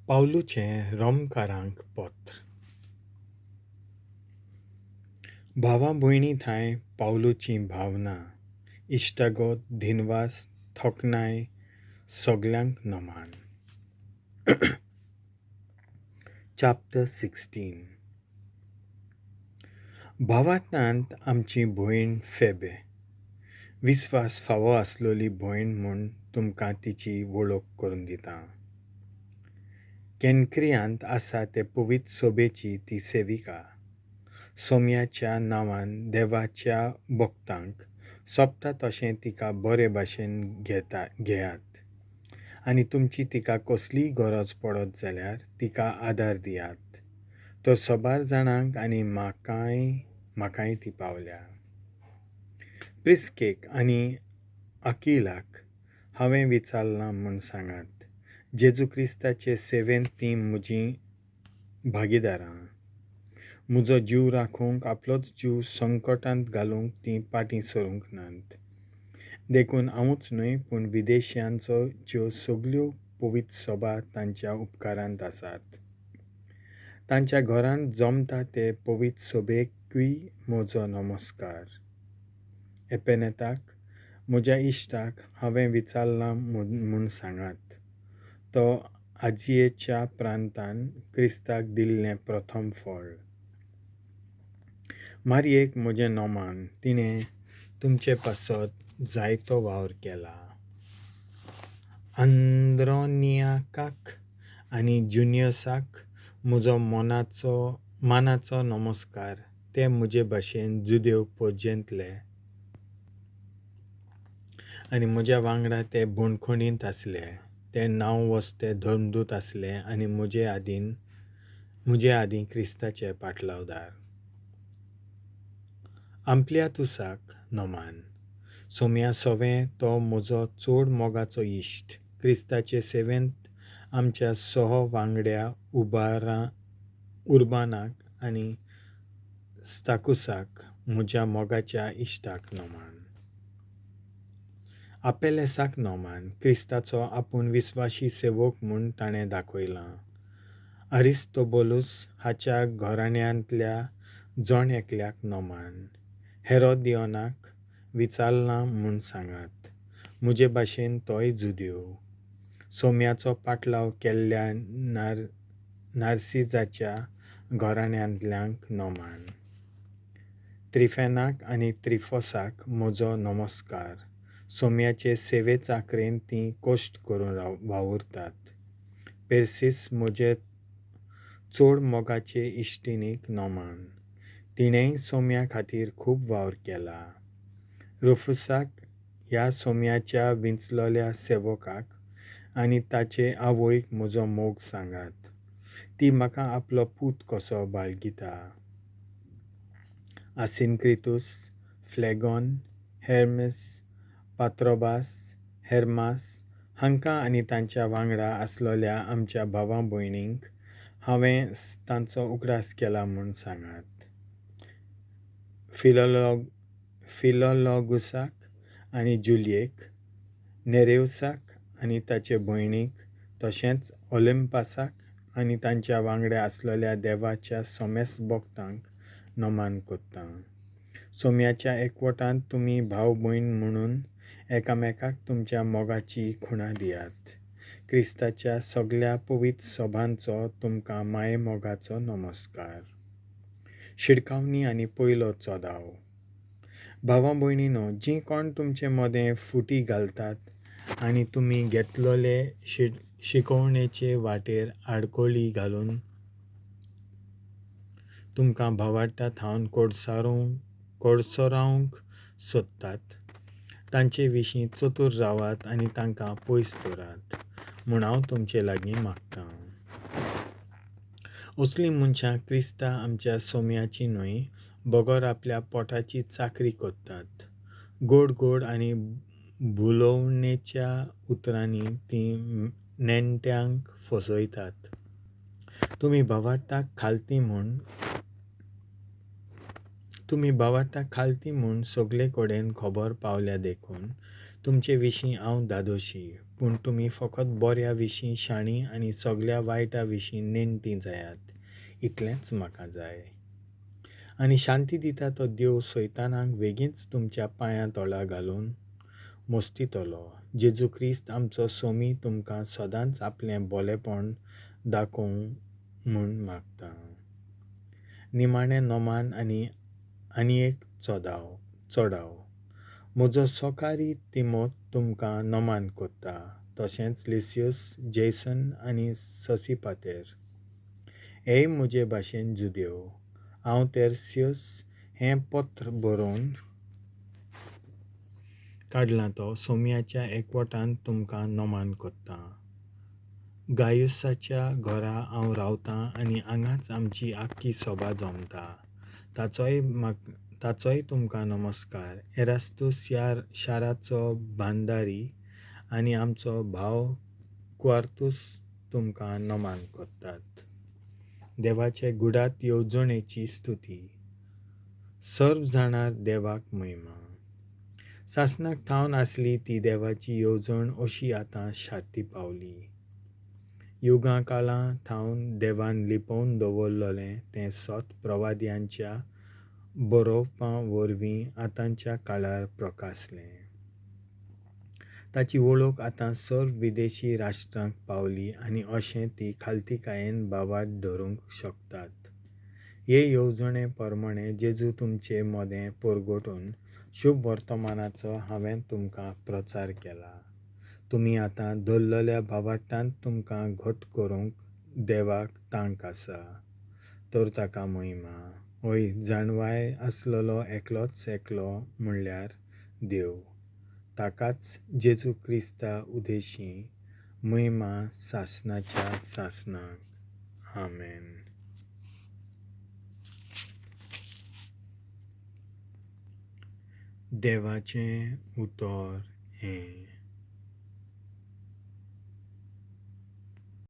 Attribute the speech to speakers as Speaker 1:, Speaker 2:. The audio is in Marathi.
Speaker 1: पावलुचें रोमकारांक पत्र. भावा भयणी थंय पावलुची भावना, इश्टागत, दिनवास, थोखणाय सगळ्यांक नमान. चॅप्टर 16. भावार्थांत आमची भयण फेबे, विस्वास फावो आसलोली भयण म्हूण तुमकां तिची वळख करून दिता. केनक्रियांत आसा ते पवित्र सोबेची ती सेविका. सोम्याच्या नांवान देवाच्या भक्तांक सोबता तशें तिका बरे भाशेन घेयात आनी तुमची तिका कसलीय गरज पडत जाल्यार तिका आदार दियात. तर सोबार जाणांक आनी म्हाकाय ती पावल्या. प्रिस्केक आनी अकिलाक हांवें विचारलां म्हूण सांगात. जेजू क्रिस्ताचे सेवेंत तीं म्हजीं भागीदारां. म्हजो जीव राखूंक आपलोच जीव संकटांत घालूंक तीं फाटीं सरूंक नात. देखून हांवूच न्हय पूण विदेशियांचो ज्यो सगळ्यो पवित्र सभा तांच्या उपकारांत आसात. तांच्या घरांत जमता ते पवित्र सोबेकूय म्हजो नमस्कार. एपेनेताक, म्हज्या इश्टाक हांवें विचारलां म्हूण सांगात. तो आजियेच्या प्रांतान क्रिस्ताक दिल्लें प्रथम फळ. मारयेक म्हजें नोमान, तिणें तुमचे पासत जायतो वावर केला. आंद्रोनियाकाक आनी जुनियसाक म्हजो मानाचो नमस्कार. ते म्हजे भाशेन जुदेव पर्जेंतले आनी म्हज्या वांगडा ते बोडखणींत आसले. ते नांव वस्ते धर्मदूत आसले आनी म्हजे आदीं क्रिस्ताचे पाटलावदार. आम्प्लियातुसाक नोमान. सोम्या सोवें तो म्हजो चड मोगाचो इश्ट. क्रिस्ताचे सेवेंत आमच्या सह वांगड्या उर्बानाक आनी स्ताकुसाक म्हज्या मोगाच्या इश्टाक नोमान. आपेलेसाक नोमान. क्रिस्ताचो आपूण विस्वाशी सेवक म्हूण ताणें दाखयलां. अरिस्तोबुलूस हाच्या घराण्यांतल्या जण एकल्याक नोमान. हेरोदियोनाक विचारलां म्हूण सांगात. म्हजे भाशेन तोय जुदेव. सोम्याचो पाटलाव केल्ल्या नार्सिजाच्या घराण्यांतल्यांक नोमान. त्रिफेनाक आनी त्रिफोसाक म्हजो नमस्कार. सोम्याचे सेवे चाकरेंत तीं कश्ट करून वावुरतात. पेर्सीस म्हजे चड मोगाचे इश्टिणीक नोमान. तिणेंय सोम्या खातीर खूब वावर केला. रुफुसाक ह्या सोम्याच्या विंचलोल्या सेवकाक आनी ताचे आवयक म्हजो मोग सांगात. ती म्हाका आपलो पूत कसो बाळगिता. आसिनक्रितूस, फ्लेगोन, हेर्मेस, पात्रोबास, हेर्मास हांकां आनी तांच्या वांगडा आसलोल्या आमच्या भावां भयणींक हांवें तांचो उगडास केला म्हूण सांगात. फिलोलोगुसाक आनी जुलियेक, नेरेवसाक आनी ताचे भयणीक, तशेंच ओलिंपासाक आनी तांच्या वांगडा आसलोल्या देवाच्या सोमेस भक्तांक नोमान कोत्तां. सोम्याच्या एकवटांत तुमी भाव भयण म्हणून एकामेकाक तुमच्या मोगाची खुणां दियात. क्रिस्ताच्या सगळ्या पवित्र सभांचो तुमकां माये मोगाचो नमस्कार. शिडकावणी आनी पयलो चोदाव. भावां भयणीनो, जीं कोण तुमचे मदें फुटी घालतात आनी तुमी घेतलोले शिकोवणेचे वाटेर आडकोळी घालून तुमकां भावार्था थावन कोडसरावंक सोदतात, तांचे विशीं चतूर रावात आनी तांकां पयस दवरात म्हूण हांव तुमचे लागीं मागतां. असलीं मनशां क्रिस्ता आमच्या सोम्याची न्हय, बगोर आपल्या पोटाची चाकरी कोत्तात. गोड आनी भुलोवणेच्या उतरांनी तीं नेण्ट्यांक फसयतात. तुमी भावार्थाक खालती म्हूण सगळे कडेन खबर पावल्या देखून तुमचे विशीं हांव धादोशी. पूण तुमी फकत बऱ्या विशीं शाणीं आनी सगल्या वायटा विशीं नेणटीं जायात इतलेंच म्हाका जाय. आनी शांती दिता तो देव सैतानाक बेगीनच तुमच्या पांयां तळा घालून मोस्तितलो. जेजू क्रिस्त आमचो सोमी तुमकां सदांच आपलें बोलेपण दाखोवंक म्हूण मागता. निमाणें नोमान आनी एक चोडाव. म्हजो सोकारी तिमोथ तुमकां नोमान कोत्ता. तशेंच लिसियस, जेसन आनी सोसिपातेर हेय म्हजे भाशेन जुदेव. हांव तेर्सियस हें पत्र बरोवन काडलां तो सोमयाच्या एकवटान तुमकां नोमान कोत्ता. गायुसाच्या घरा हांव रावतां आनी हांगाच आमची आख्खी सभा जमता. ताचोय तुमकां नमस्कार. एरास्तूस ह्या शाराचो बांदारी आनी आमचो भाव क्वार्थूस तुमकां नोमान कोत्तात. देवाचे गुडात येवजणेची स्तुती. सर्व जाणार देवाक महिमा. सासणाक थावन आसली ती देवाची येवजण अशी आतां शार्ती पावली. युगां काळां थावन देवान लिपोवन दवरलोलें तें सोत प्रवाद्यांच्या बरोवपां वरवीं आतांच्या काळार प्रकाशलें. ताची वळख आतां सर्व विदेशी राष्ट्रांक पावली आनी अशें ती खालतीकायेन बाबाट धरूंक शकतात. हे येवजणे प्रमाणें जेजू तुमचे मोदें परगटून शुभ वर्तमानाचो हांवें तुमकां प्रचार केला. तुमी आतां धरलेल्या बाबाटांत तुमकां घट करूंक देवाक तांक आसा. तर ताका महिमा. हय, जाणवाय आसलेलो एकलो म्हणल्यार देव. ताकाच जेजू क्रिस्ता उदेशीं महिमा सासणाच्या सासणाक. आमेन. देवाचें उतर हें.